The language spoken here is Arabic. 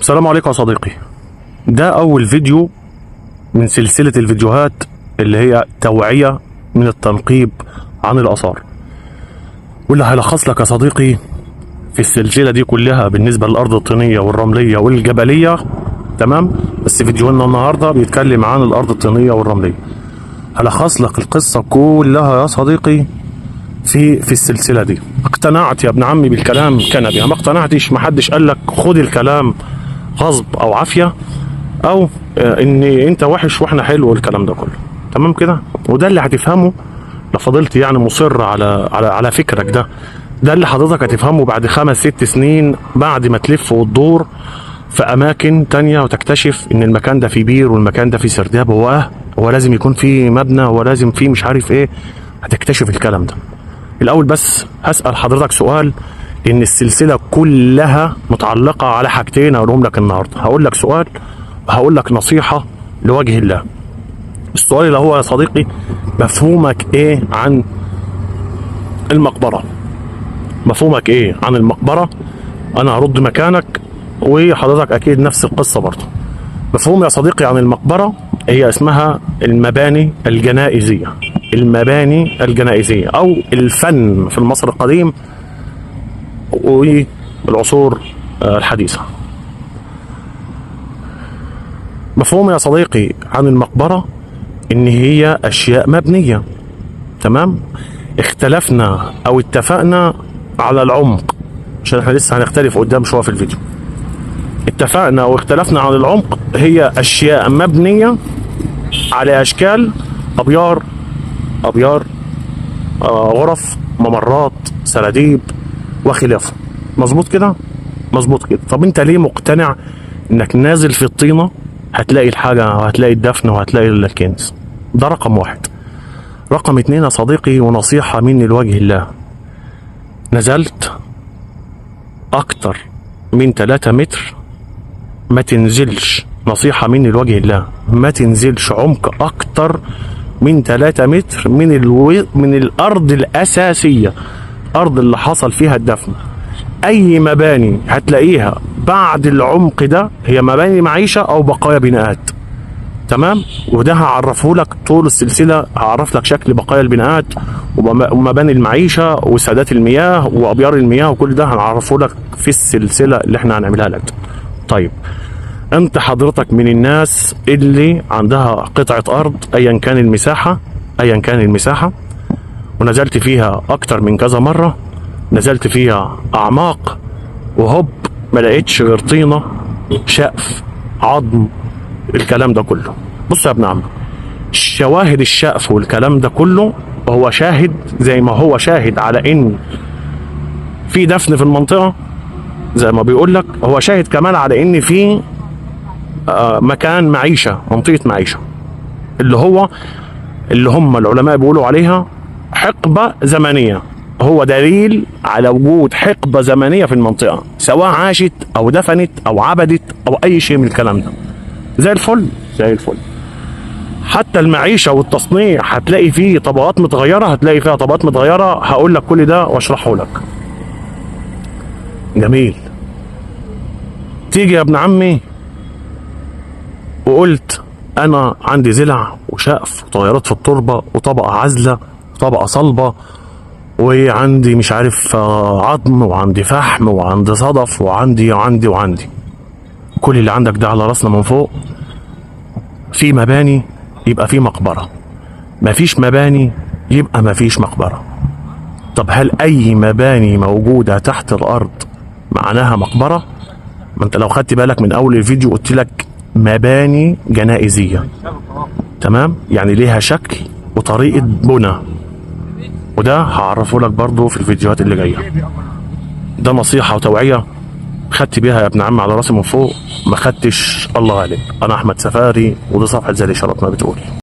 السلام عليكم يا صديقي. ده أول فيديو من سلسلة الفيديوهات اللي هي توعية من التنقيب عن الآثار، واللي هيلخص لك يا صديقي في السلسلة دي كلها بالنسبة للأرض الطينية والرملية والجبلية. تمام، بس فيديونا النهاردة بيتكلم عن الأرض الطينية والرملية. هلخص لك القصة كلها يا صديقي في السلسلة دي. اقتنعت يا ابن عمي بالكلام كنبي، ما اقتنعتش محدش قال لك خد الكلام غصب او عافيه او ان انت وحش واحنا حلو والكلام ده كله. تمام كده، وده اللي هتفهمه لو فضلت يعني مصر على فكرك ده اللي حضرتك هتفهمه بعد 5-6 سنين، بعد ما تلف وتدور في اماكن تانية وتكتشف ان المكان ده فيه بير والمكان ده فيه سرداب، هو لازم يكون فيه مبنى، هو لازم فيه مش عارف ايه. هتكتشف الكلام ده. الاول بس هسأل حضرتك سؤال، ان السلسلة كلها متعلقة على حاجتين هقولهم لك النهاردة. هقول لك سؤال وهقول لك نصيحة لوجه الله. السؤال اللي هو يا صديقي، مفهومك ايه عن المقبرة؟ مفهومك ايه عن المقبرة؟ انا هرد مكانك وحضرتك اكيد نفس القصة برضه. مفهوم يا صديقي عن المقبرة هي اسمها المباني الجنائزية. المباني الجنائزية او الفن في المصري القديم والعصور الحديثة. مفهوم يا صديقي عن المقبرة ان هي اشياء مبنية. تمام، اختلفنا او اتفقنا على العمق، عشان احنا لسه هنختلف قدام شوية في الفيديو. اتفقنا واختلفنا عن العمق. هي اشياء مبنية على اشكال ابيار غرف، ممرات، سراديب وخلافه. مظبوط كده؟ مظبوط كده. طب انت ليه مقتنع انك نازل في الطينة هتلاقي الحاجة وهتلاقي الدفن وهتلاقي الكنز؟ ده رقم واحد. رقم اتنين يا صديقي، ونصيحة مني لوجه الله، نزلت اكتر من 3 متر ما تنزلش. نصيحة مني لوجه الله، ما تنزلش عمق اكتر من 3 متر من الارض الاساسية، الارض اللي حصل فيها الدفن. اي مباني هتلاقيها بعد العمق ده هي مباني معيشة او بقايا بناءات. تمام، وده هعرفه لك طول السلسلة. هعرف لك شكل بقايا البناءات ومباني المعيشة وسادات المياه وابيار المياه، وكل ده هنعرفه لك في السلسلة اللي احنا هنعملها لك. طيب انت حضرتك من الناس اللي عندها قطعة ارض ايا كان المساحة ونزلت فيها اكتر من كذا مرة، نزلت فيها اعماق وهوب ما لقيتش غير طينة، شقف، عظم، الكلام ده كله. بص يا ابن عم، شواهد الشقف والكلام ده كله هو شاهد، زي ما هو شاهد على ان في دفن في المنطقة زي ما بيقول لك، هو شاهد كمان على ان في مكان معيشة، منطقة معيشة، اللي هم العلماء بيقولوا عليها حقبة زمنية. هو دليل على وجود حقبة زمنية في المنطقة، سواء عاشت او دفنت او عبدت او اي شيء من الكلام ده. زي الفل. حتى المعيشة والتصنيع هتلاقي فيه طبقات متغيرة، هقول لك كل ده واشرحه لك. جميل. تيجي يا ابن عمي وقلت انا عندي زلع وشقف وتغيرات في التربة وطبقة عازلة وطبقة صلبة وعندي مش عارف عظم وعندي فحم وعندي صدف وعندي كل اللي عندك ده على راسنا من فوق. في مباني يبقى في مقبرة، مفيش مباني يبقى مفيش مقبرة. طب هل اي مباني موجودة تحت الارض معناها مقبرة؟ ما انت لو خدت بالك من اول الفيديو قلت لك مباني جنائزية. تمام، يعني ليها شكل وطريقة بنى، وده هعرفه لك برضو في الفيديوهات اللي جايه. ده نصيحه وتوعيه خدت بيها يا ابن عم على راسي من فوق، ما خدتش الله غالب. انا احمد سفاري، ودي صفحه زي الاشارات ما بتقول.